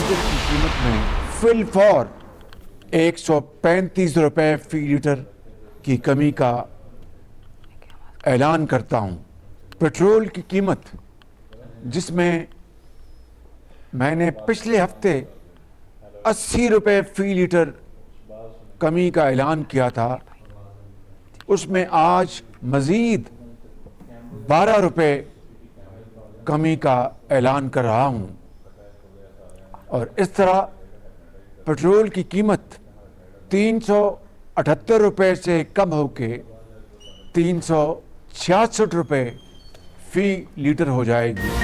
Diesel की कीमत में फिलफौर 135 रुपए फी लीटर की कमी का ऐलान करता हूं। पेट्रोल की कीमत जिसमें मैंने पिछले हफ्ते 80 रुपए फी लीटर कमी का ऐलान किया था, उसमें आज मजीद 12 रुपए कमी का ऐलान कर रहा हूं और इस तरह पेट्रोल की कीमत 378 रुपए से कम होके 366 रुपए फी लीटर हो जाएगी।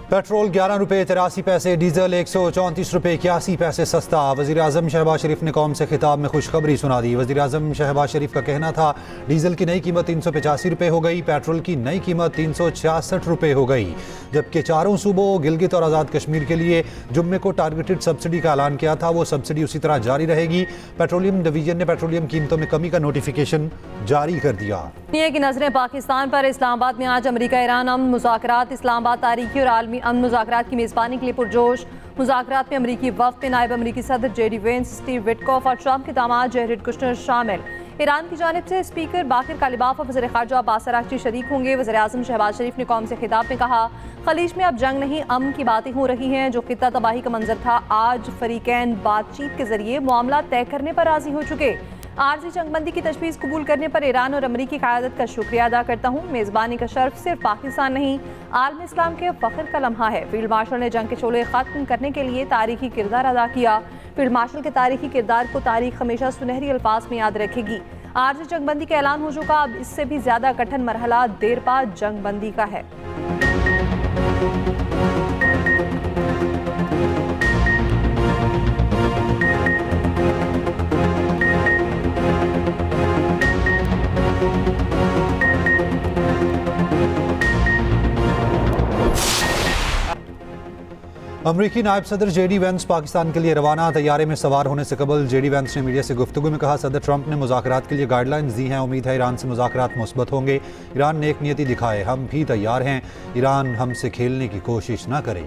पेट्रोल 11 रुपये 83 पैसे, डीजल 134 रुपये 81 पैसे सस्ता। वज़ीर आज़म शहबाज शरीफ ने कौम से खिताब में खुशखबरी सुना दी। वज़ीर आज़म शहबाज शरीफ का कहना था डीजल की नई कीमत 385 रुपये हो गई, पेट्रोल की नई कीमत 366 रुपये हो गई, जबकि चारों सूबों गिलगित और आज़ाद कश्मीर के लिए जुम्मे को टारगेटेड सब्सिडी का ऐलान किया था। वो सब्सिडी उसी तरह जारी रहेगी। पेट्रोलियम डिवीजन ने पेट्रोलियम कीमतों में कमी का नोटिफिकेशन जारी कर दिया। दुनिया की नजरें पाकिस्तान पर। इस्लामाबाद में आज अमेरिका ईरान अमन मुज़ाकरात। इस्लामाबाद तारीखी और आलमी अमन मुज़ाकरात की मेज़बानी के लिए पुरजोश। मुज़ाकरात में अमरीकी वफ़द में नायब अमरीकी सदर JD वेंस, स्टीव विटकॉफ और ट्रंप के दामाद जेरेड कुशनर शामिल। ईरान की जानिब से स्पीकर बाकिर कालिबाफ और वज़ीर ख़ारजा अब्बास अराग़ची शरीक होंगे। वज़ीर आज़म शहबाज शरीफ ने कौम से खिताब में कहा खलीज में अब जंग नहीं अमन की बातें हो रही हैं। जो खित्ता तबाही का मंजर था, आज फरीकैन बातचीत के जरिए मामला तय करने पर राजी हो चुके। आरजी जंगबंदी की तजवीज़ कबूल करने पर ईरान और अमरीकी क़यादत का शुक्रिया अदा करता हूँ। मेज़बानी का शर्फ सिर्फ पाकिस्तान नहीं, आलम इस्लाम के फ़ख्र का लम्हा है। फील्ड मार्शल ने जंग के शोले ख़त्म करने के लिए तारीखी किरदार अदा किया। फील्ड मार्शल के तारीखी किरदार को तारीख हमेशा सुनहरी अल्फाज में याद रखेगी। आरजी जंगबंदी का ऐलान हो चुका, अब इससे भी ज़्यादा कठिन मरहला देर बाद जंगबंदी का है। अमरीकी नायब सदर JD वेंस पाकिस्तान के लिए रवाना। तैयारे में सवार होने से कबल JD वेंस ने मीडिया से गुफ्तगू में कहा सदर ट्रंप ने मुज़ाकरात के लिए गाइडलाइंस दी हैं। उम्मीद है ईरान से मुज़ाकरात मुस्बत होंगे। ईरान ने एक नियति दिखाए, हम भी तैयार हैं। ईरान हमसे खेलने की कोशिश न करे।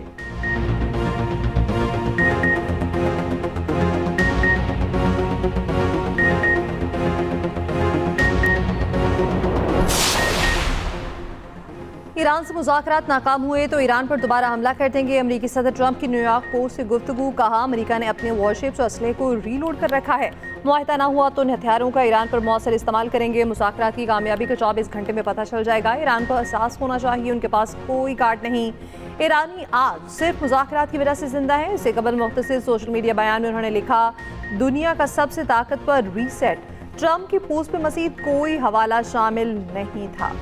ईरान से मुज़ाकरात नाकाम हुए तो ईरान पर दोबारा हमला कर देंगे। अमरीकी सदर ट्रंप की न्यूयॉर्क पोस्ट से गुफ्तगू। कहा अमरीका ने अपने वॉरशिप्स और असलहे को रीलोड कर रखा है। मुआहदा ना हुआ तो इन हथियारों का ईरान पर मौसर इस्तेमाल करेंगे। मुज़ाकरात की कामयाबी का 24 घंटे में पता चल जाएगा। ईरान को एहसास होना चाहिए उनके पास कोई कार्ड नहीं। ईरानी आज सिर्फ मुज़ाकरात की वजह से जिंदा है। इससे कबल मुख्तसर सोशल मीडिया बयान में उन्होंने लिखा दुनिया का सबसे ताकतवर रीसेट। ट्रंप की पोस्ट में मज़ीद कोई हवाला शामिल नहीं था।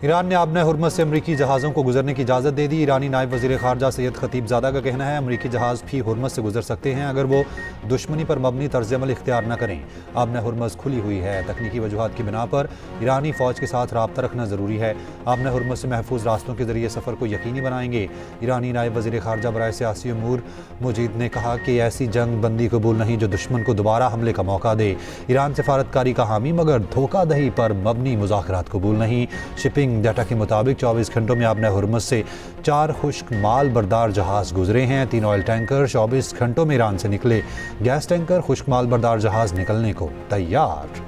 ईरान ने आबना हुर्मस से अमरीकी जहाज़ों को गुजरने की इजाज़त दे दी। ईरानी नायब वज़ीर ख़ारजा सैयद ख़तीबज़ादा का कहना है अमरीकी जहाज़ भी हुर्मस से गुजर सकते हैं अगर वो दुश्मनी पर मबनी तर्ज़ अमल इख्तियार न करें। आबना हुर्मस खुली हुई है। तकनीकी वजूहात की बिना पर ईरानी फ़ौज के साथ रब्ता रखना ज़रूरी है। आबना हुर्मस से महफूज रास्तों के ज़रिए सफ़र को यकीनी बनाएंगे। ईरानी नायब वज़ीर ख़ारजा बराए सियासी अमूर मुजीद ने कहा कि ऐसी जंग बंदी कबूल नहीं जो दुश्मन को दोबारा हमले का मौका दे। ईरान सफारतकारी का हामी मगर धोखादही पर मबनी मुज़ाकरात कबूल नहीं। शिपिंग डाटा के मुताबिक 24 घंटों में आबना हुर्मस से 4 खुश्क माल बरदार जहाज़ गुजरे हैं। 3 ऑयल टैंकर 24 घंटों में ईरान से निकले। गैस टैंकर खुश्क माल बरदार जहाज़ निकलने को तैयार।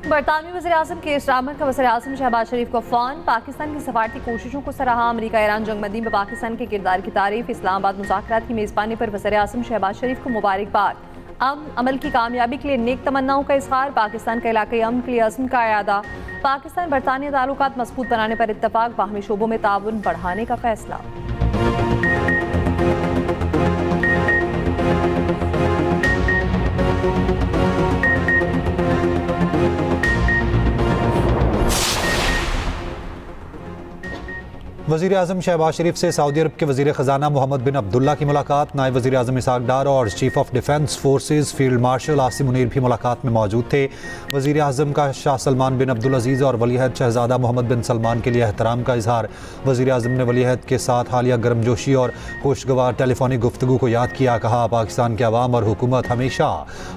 बरतानवी वज़ीर-ए-आज़म केर स्टारमर का वज़ीर-ए-आज़म शहबाज शरीफ को फ़ोन। पाकिस्तान की सफारती कोशिशों को सराहा। अमरीका ईरान जंगबंदी में पाकिस्तान के किरदार की तारीफ। इस्लामाबाद मुज़ाकरात की मेज़बानी पर वज़ीर-ए-आज़म शहबाज शरीफ को मुबारकबाद। अमल की कामयाबी के लिए नेक तमन्नाओं का इज़हार। पाकिस्तान का इलाक़ाई अमन के लिए अज़्म का इरादा। पाकिस्तान बरतानिया ताल्लुकात मज़बूत बनाने पर इत्तफ़ाक़। बाहमी शोबों में ताउन बढ़ाने का फ़ैसला। वज़ीर आज़म शहबाज शरीफ से सऊदी अरब के वज़ीर ख़जाना मोहम्मद बिन अब्दुल्ला की मुलाकात। नायब वज़ीर आज़म इसहाक डार और chief of defence forces field marshal Asim Munir भी मुलाकात में मौजूद थे। वज़ीर आज़म का शाह सलमान बिन अब्दुल अजीज़ और वलीअहद शहज़ादा मोहम्मद बिन सलमान के लिए एहतराम का इजहार। वज़ीर आज़म ने वलीअहद के साथ हालिया गर्मजोशी और खुशगवार टेलीफोनिक गुफ्तगू को याद किया। कहा, पाकिस्तान के अवाम और हुकूमत हमेशा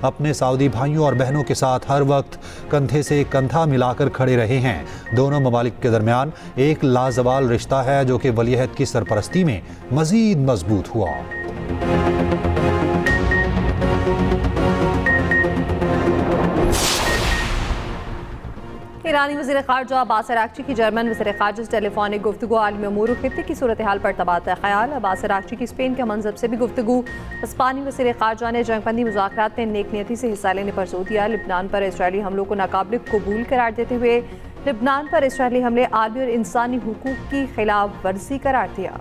अपने सऊदी भाइयों और बहनों के साथ हर वक्त कंधे से कंधा मिलाकर खड़े रहे हैं। दोनों ममालिक के दरमियान एक लाजवाल रिश्ता है जो कि वलीअहद की सरपरस्ती में मजीद मजबूत हुआ। ईरानी वज़ीर ख़ारजा अब्बास अराग़ची की जर्मन वज़ीर ख़ारजा से टेलीफोनिक गुफ्तगू आलमी अमूर और खित्ते की सूरत हाल पर तबादला ख्याल। अब्बास अराग़ची की स्पेन के मंजब से भी गुफ्तगू। स्पेनी वज़ीर ख़ारजा ने जंगबंदी मुज़ाकरात में नेक नियति से हिस्सा लेने पर जोर दिया। लिबनान पर इसराइली हमलों को नाकाबिल कबूल करार देते हुए लिबनान पर इसराइली हमले आलमी और इंसानी हुकूक की खिलाफ वर्जी करार दिया।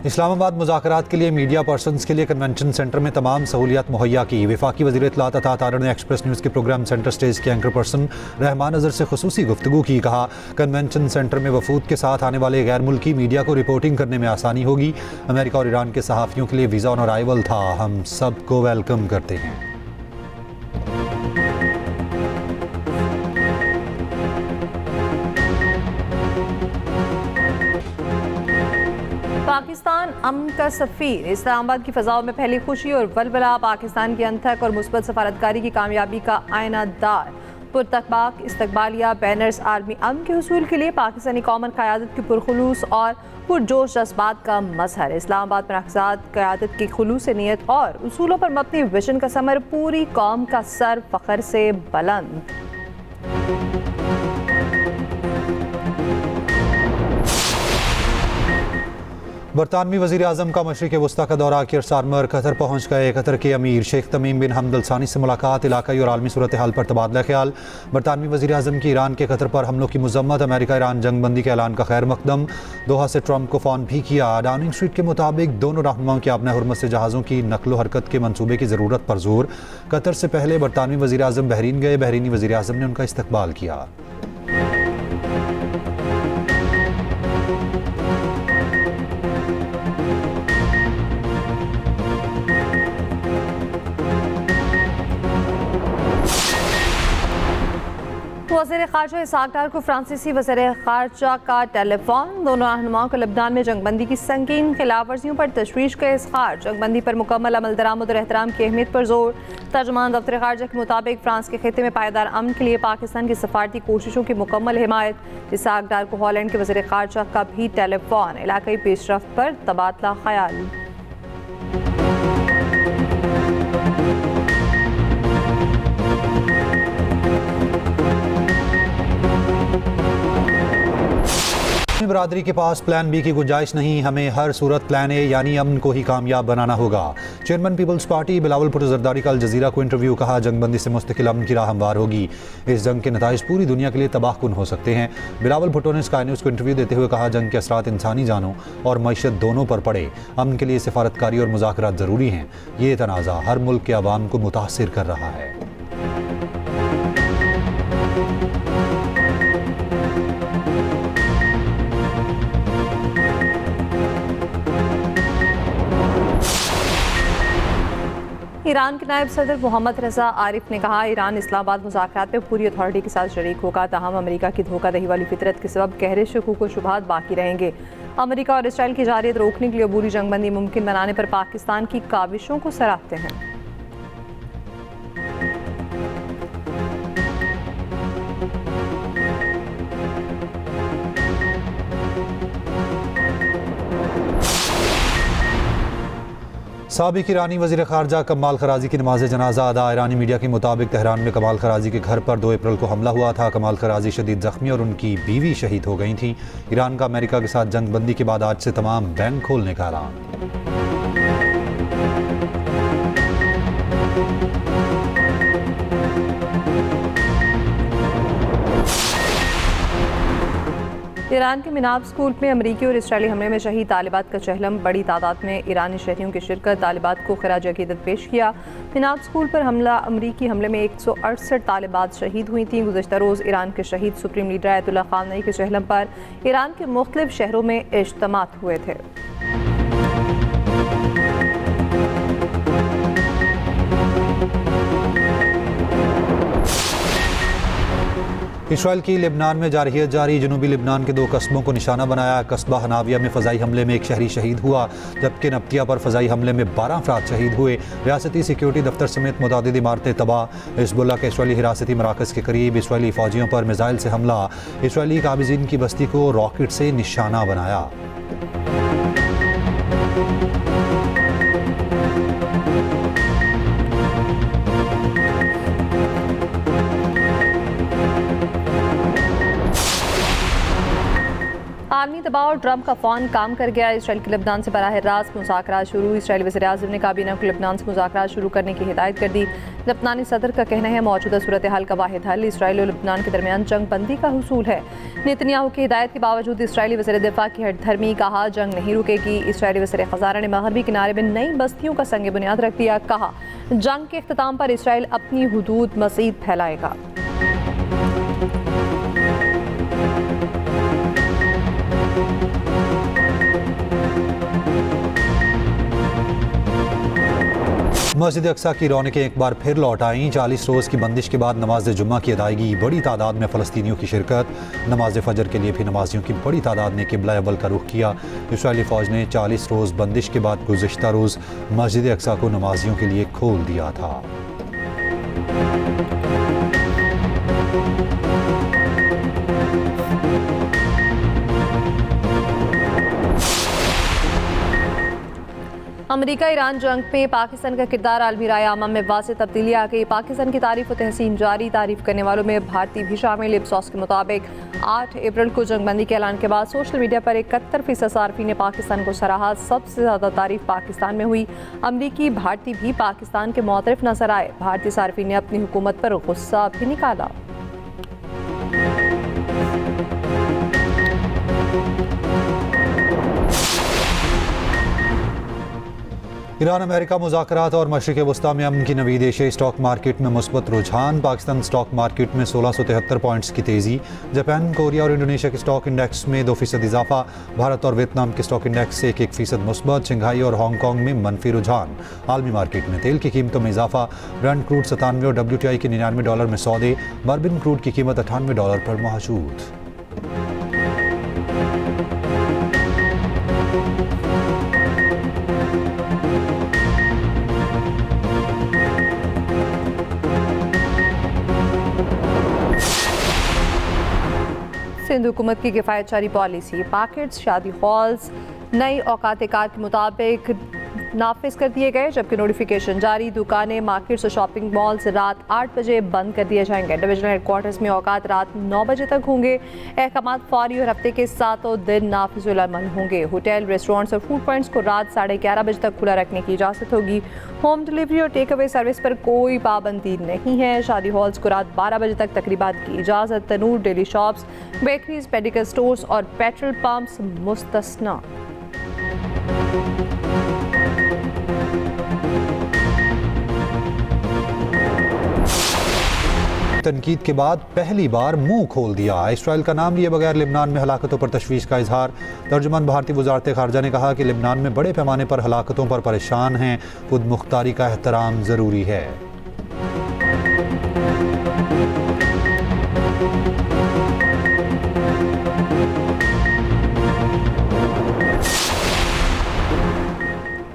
इस्लामाबाद मुज़ाकरात के लिए मीडिया पर्सनस के लिए कन्वेंशन सेंटर में तमाम सहूलियात मुहैया की। वफाकी वज़ीर इत्तलात अता तारड़ ने एक्सप्रेस न्यूज़ के प्रोग्राम सेंटर स्टेज के एंकर पर्सन रहमान अज़हर से खुसूसी गुफ्तगू की। कहा, कन्वेंशन सेंटर में वफूद के साथ आने वाले गैर मुल्की मीडिया को रिपोर्टिंग करने में आसानी होगी। अमेरिका और ईरान के सहाफ़ियों के लिए वीज़ा ऑन अराइवल था। हम सबको वेलकम करते हैं। पाकिस्तान अमन का सफ़ीर। इस्लामाबाद की फ़ज़ाओं में फैली खुशी और वलवला पाकिस्तान की अनथक और मुस्बत सफारतकारी की कामयाबी का आयनादार। पुरतकबाक इस्तकबालिया बैनर्स आर्मी अमन के हुसूल के लिए पाकिस्तानी कौमन क़यादत की पुरखुलूस और पुरजोश जज्बात का मजहर। इस्लामाबाद में अक़साद क़यादत की खुलूस नीयत और उसूलों पर मबनी विजन का समर पूरी कौम का सर फ़ख्र से बुलंद। बरतानवी वज़ीर आज़म का मशरिक़ वस्ता का दौरा। कियर स्टारमर कतर पहुँच गए। कतर के अमीर शेख तमीम बिन हमद अल सानी से मुलाकात। इलाकाई और आलमी सूरत हाल पर तबादला ख्याल। बरतानवी वज़ीर आज़म की ईरान के कतर पर हमलों की मज़म्मत। अमेरिका ईरान जंग बंदी के ऐलान का खैर मकदम। दोहा से ट्रंप को फ़ोन भी किया। डाउनिंग स्ट्रीट के मुताबिक दोनों रहनुमाओं की आपने हुर्मत से जहाज़ों की नकलो हरकत के मनसूबे की ज़रूरत पर जोर। कतर से पहले बरतानवी वज़ीर आज़म बहरीन गए। बहरीनी वज़ीर आज़म ने उनका इस्तकबाल किया। वज़ीर ख़ारजा इसहाक डार को फ्रांसीसी वज़ीर ख़ारजा का टेलीफोन। दोनों रहनुमाओं को लबनान में जंगबंदी की संगीन खिलाफ वर्जियों पर तशवीश का इज़हार। जंगबंदी पर मुकम्मल अमल दरामद और एहतराम की अहमियत पर जोर। तर्जुमान दफ्तर ख़ारजा के मुताबिक फ्रांस के खित्ते में पायदार अमन के लिए पाकिस्तान की सफारती कोशिशों की मुकम्मल हिमायत। इसहाक डार को हॉलैंड के वज़ीर ख़ारजा का भी टेलीफोन। इलाकाई पेशरफ्त पर तबादला ख्याल। बरादरी के पास प्लान बी की गुंजाइश नहीं। हमें हर सूरत प्लान ए यानी अमन को ही कामयाब बनाना होगा। Chairman Peoples Party Bilawal Bhutto Zardari का अल जजीरा को इंटरव्यू। कहा, जंगबंदी से मुस्तकिल अमन की राह हमवार होगी। इस जंग के नताइज पूरी दुनिया के लिए तबाहकुन हो सकते हैं। बिलावल भुट्टो ने स्काई न्यूज़ को इंटरव्यू देते हुए कहा, जंग के असरात इंसानी जानों और मईशत दोनों पर पड़े। अमन के लिए सिफारतकारी और मुज़ाकरात ज़रूरी हैं। ये तनाज़ा हर मुल्क के अवाम को मुतासिर कर रहा है। ईरान के नायब सदर मोहम्मद रज़ा आरिफ ने कहा, ईरान इस्लामाबाद मुज़ाकरात में पूरी अथॉरिटी के साथ शरीक होगा। ताहम अमेरिका की धोखादही वाली फितरत के सबब गहरे शकूक व शुबहात बाकी रहेंगे। अमेरिका और इसराइल की जारियत रोकने के लिए अबूरी जंगबंदी मुमकिन बनाने पर पाकिस्तान की काविशों को सराहते हैं। साबिक ईरानी वज़ीर ख़ारजा कमाल खराजी की नमाज जनाजा अदा। ईरानी मीडिया के मुताबिक तेहरान में कमाल खराजी के घर पर 2 अप्रैल को हमला हुआ था। कमाल खराजी शदीद जख्मी और उनकी बीवी शहीद हो गई थी। ईरान का अमेरिका के साथ जंग बंदी के बाद आज से तमाम बैंक खोलने का ऐलान। ईरान के मिनाब स्कूल में अमरीकी और इसराइली हमले में शहीद तालिबात का चहलम, बड़ी तादाद में ईरानी शहरियों की शिरकत, तालिबात को खराज अकीदत पेश किया। मिनाब स्कूल पर हमला, अमरीकी हमले में 168 तालिबात शहीद हुई थीं। गुज़श्ता रोज़ ईरान के शहीद सुप्रीम लीडर आयतुल्लाह ख़ामनेई के चहलम पर ईरान के मुख्तलिफ शहरों में इज्तिमात हुए थे। इसराइल की लेबनान में जारहियत जारी, जनूबी लेबनान के 2 कस्बों को निशाना बनाया। कस्बा हनाविया में फ़ज़ाई हमले में एक शहरी शहीद हुआ, जबकि नब्तिया पर फ़ज़ाई हमले में 12 अफराद शहीद हुए। रियासती सिक्योरिटी दफ्तर समेत मुतादिद इमारतें तबाह। हिज़्बुल्लाह के इसराइली हिरासती मराकज़ के करीब इसराइली फ़ौजियों पर मिसाइल से हमला, इसराइली काबिज़ीन की बस्ती को रॉकेट से निशाना बनाया। आलमी दबाव और ट्रंप का फ़ोन काम कर गया। इसराइल के लेबनान से बराह रास्त मुज़ाकरात शुरू। इसराइली वज़ीर-ए-आज़म ने काबीना को लेबनान से मुज़ाकरात शुरू करने की हिदायत कर दी। लेबनानी सदर का कहना है मौजूदा सूरत हाल का वाहिद हल इसराइल और लेबनान के दरमियान जंग बंदी का हुसूल है। नेतन्याहू की हिदायत के बावजूद इसराइली वज़ीर दिफा की हठधर्मी, कहा जंग नहीं रुकेगी। इसराइली वज़ीर ख़ज़ाना ने मग़रबी किनारे में नई बस्तियों का संग बुनियाद रख दिया, कहा जंग के इख्तिताम पर इसराइल अपनी हुदूद मज़ीद फैलाएगा। मस्जिद अक्सा की रौनकें एक बार फिर लौट आईं। 40 रोज़ की बंदिश के बाद नमाज जुम्मा की अदायगी, बड़ी तादाद में फ़लस्तीनियों की शिरकत। नमाज फ़जर के लिए भी नमाजियों की बड़ी तादाद ने किबला अव्वल का रुख किया। इसराइली फ़ौज ने 40 रोज़ बंदिश के बाद गुज़श्ता रोज़ मस्जिद अक्सा को नमाजियों के लिए खोल दिया था। अमेरिका ईरान जंग में पाकिस्तान का किरदार, आलमी राय आमा में वाज़ेह तब्दीली आ गई। पाकिस्तान की तारीफ और तहसीन जारी, तारीफ करने वालों में भारतीय भी शामिल। इप्सॉस के मुताबिक 8 अप्रैल को जंगबंदी के ऐलान के बाद सोशल मीडिया पर 71% सार्फिन ने पाकिस्तान को सराहा। सबसे ज़्यादा तारीफ पाकिस्तान में हुई। अमरीकी भारतीय भी पाकिस्तान के मुतरफ नजर आए। भारतीय सार्फिन ने अपनी हुकूमत पर गुस्सा भी निकाला। ईरान अमेरिका मुज़ाकरात और मशरिक़ वस्ता में अमन की नवीद, एशियाई स्टॉक मार्केट में मुस्बत रुझान। पाकिस्तान स्टॉक मार्केट में 1673 पॉइंट्स की तेज़ी। जापान, कोरिया और इंडोनेशिया के स्टॉक इंडेक्स में 2% इजाफा। भारत और वियतनाम के स्टॉक इंडेक्स से 1% मुस्बत। शंघाई और हांगकॉन्ग में मनफी रुझान। आलमी मार्केट में तेल की कीमतों में इजाफा। ब्रेंट क्रूड 97 और WTI के $99 में सौदे। बर्बिन क्रूड की कीमत $98 पर मौजूद। सिंध हुकूमत की किफ़ायतशारी पॉलिसी, पैकेट्स, शादी हॉल्स नई औकात कार के मुताबिक नाफिज कर दिए गए, जबकि नोटिफिकेशन जारी। दुकानें, मार्केट्स और शॉपिंग मॉल्स रात 8 बजे बंद कर दिए जाएंगे। डिविजनल हेडक्वार्टर्स में औकात रात 9 बजे तक होंगे। अहकाम फौरी और हफ्ते के 7 दिन नाफिजुल अमल होंगे। होटल, रेस्टोरेंट्स और फूड पॉइंट्स को रात 11:30 बजे तक खुला रखने की इजाज़त होगी। होम डिलीवरी और टेक अवे सर्विस पर कोई पाबंदी नहीं है। शादी हॉल्स को रात 12 बजे तक तकरीबात की इजाज़त। तनूर, daily shops, bakeries, medical stores और पेट्रोल पंप्स मुस्तस्ना। तनकीद के बाद पहली बार मुंह खोल दिया। इसराइल का नाम लिए बगैर लेबनान में हलाकतों पर तशवीश का इजहार। तर्जुमान भारतीय वजारत खारजा ने कहा कि लेबनान में बड़े पैमाने पर हलाकतों पर परेशान हैं। खुद मुख्तारी का एहतराम ज़रूरी है।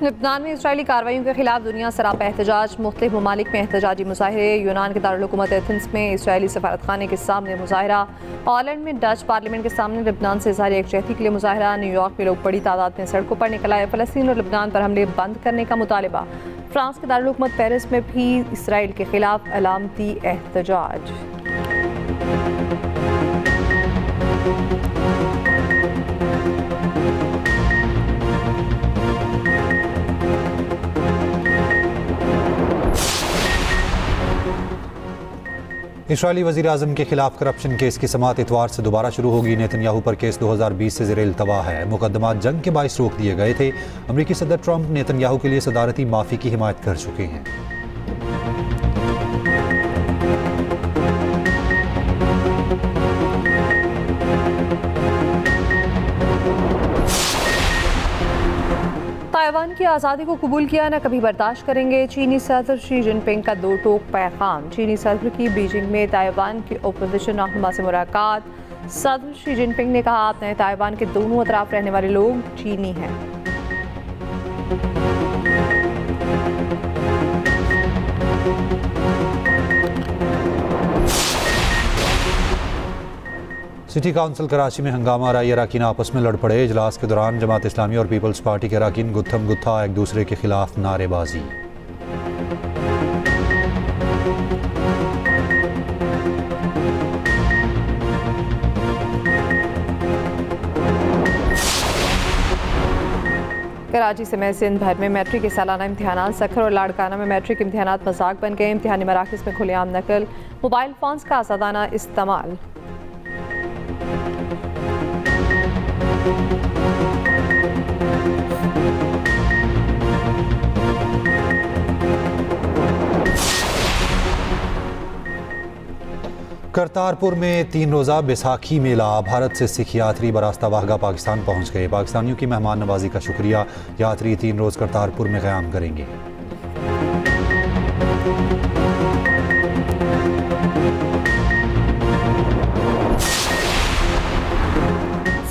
लेबनान में इसराइली कार्रवाइयों के खिलाफ दुनिया सरापा एहतजाज। मुख्तलिफ ममालिक में एहतजाजी मुजाहरे। यूनान के दारुल-हुकूमत एथेंस में इसराइली सफारतखाने के सामने मुजाहरा। हॉलैंड में डच पार्लियामेंट के सामने लेबनान से इज़हार यकजहती के लिए मुजाहरा। न्यूयॉर्क में लोग बड़ी तादाद में सड़कों पर निकल आए। फ़लस्तीन और लेबनान पर हमले बंद करने का मुतालबा। फ्रांस के दारुल-हुकूमत पेरिस में भी इसराइल के खिलाफ अलामती एहतजाज। इसराइली वज़ीर आज़म के खिलाफ करप्शन केस की समाअत इतवार से दोबारा शुरू होगी। नेतन्याहू पर केस 2020 से ज़ेरे इल्तवा है। मुकदमा जंग के बाइस रोक दिए गए थे। अमरीकी सदर ट्रंप नेतन्याहू के लिए सदारती माफ़ी की हिमायत कर चुके हैं। ताइवान की आज़ादी को कबूल किया न कभी बर्दाश्त करेंगे। चीनी सदर शी जिनपिंग का दो टोक पैगाम। चीनी सदर की बीजिंग में ताइवान की ओपोजिशन रहनुमा से मुलाकात। सदर शी जिनपिंग ने कहा, आपने ताइवान के दोनों अतराफ रहने वाले लोग चीनी हैं। सिटी काउंसिल कराची में हंगामा और अरकान आपस में लड़ पड़े। इजलास के दौरान जमात इस्लामी और पीपल्स पार्टी के अरकान गुत्थम गुत्था एक दूसरे के खिलाफ नारेबाजी। कराची समेत सिंध भर में मैट्रिक के सालाना इम्तिहान सखर और लाड़काना में मैट्रिक इम्तिहान मजाक बन गए। इम्तिहानी मराकज़ में खुलेआम नकल, मोबाइल फ़ोन्स का आज़ादाना इस्तेमाल। करतारपुर में 3 रोज़ा बैसाखी मेला। भारत से सिख यात्री बरास्ता वाहगा पाकिस्तान पहुंच गए। पाकिस्तानियों की मेहमान नवाजी का शुक्रिया। यात्री 3 रोज़ करतारपुर में क़याम करेंगे।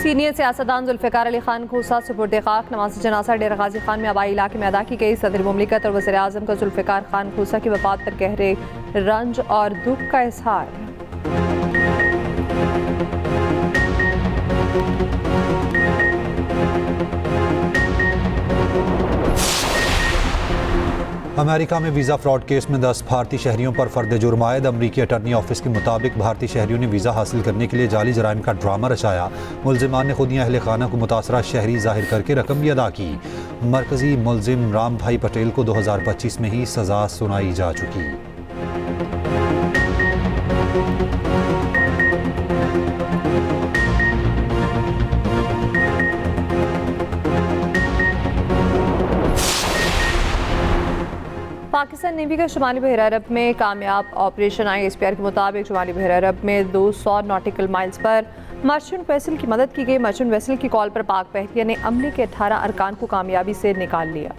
सीनियर सियासतदान जुल्फ़िकार अली खान खोसा सुपुर्द खाक। नमाज़ जनाजा डेरा गाजी खान में आबाई इलाके में अदा की गई। सदर मुमलिकत और वज़ीर आज़म का जुल्फ़िकार खान खोसा की वफ़ात पर गहरे रंज और दुख का इज़हार। अमेरिका में वीज़ा फ्रॉड केस में 10 भारतीय शहरियों पर फर्द जुर्म आयद। अमरीकी अटर्नी ऑफिस के मुताबिक भारतीय शहरियों ने वीज़ा हासिल करने के लिए जाली जराइम का ड्रामा रचाया। मुलजिमान ने खुद ही अहल खाना को मुतासरा शहरी जाहिर करके रकम भी अदा की। मरकजी मुलजिम राम भाई पटेल को 2025 में ही सज़ा सुनाई जा चुकी। पाकिस्तान नेवी का शुमाली बहरा अरब में कामयाब ऑपरेशन। ISPR के मुताबिक शुमाली बहरा अरब में 200 nautical miles per merchant vessel की मदद की गई। मर्चेंट वेसल की कॉल पर पाक बहरिया ने अमले के 18 अरकान को कामयाबी से निकाल लिया।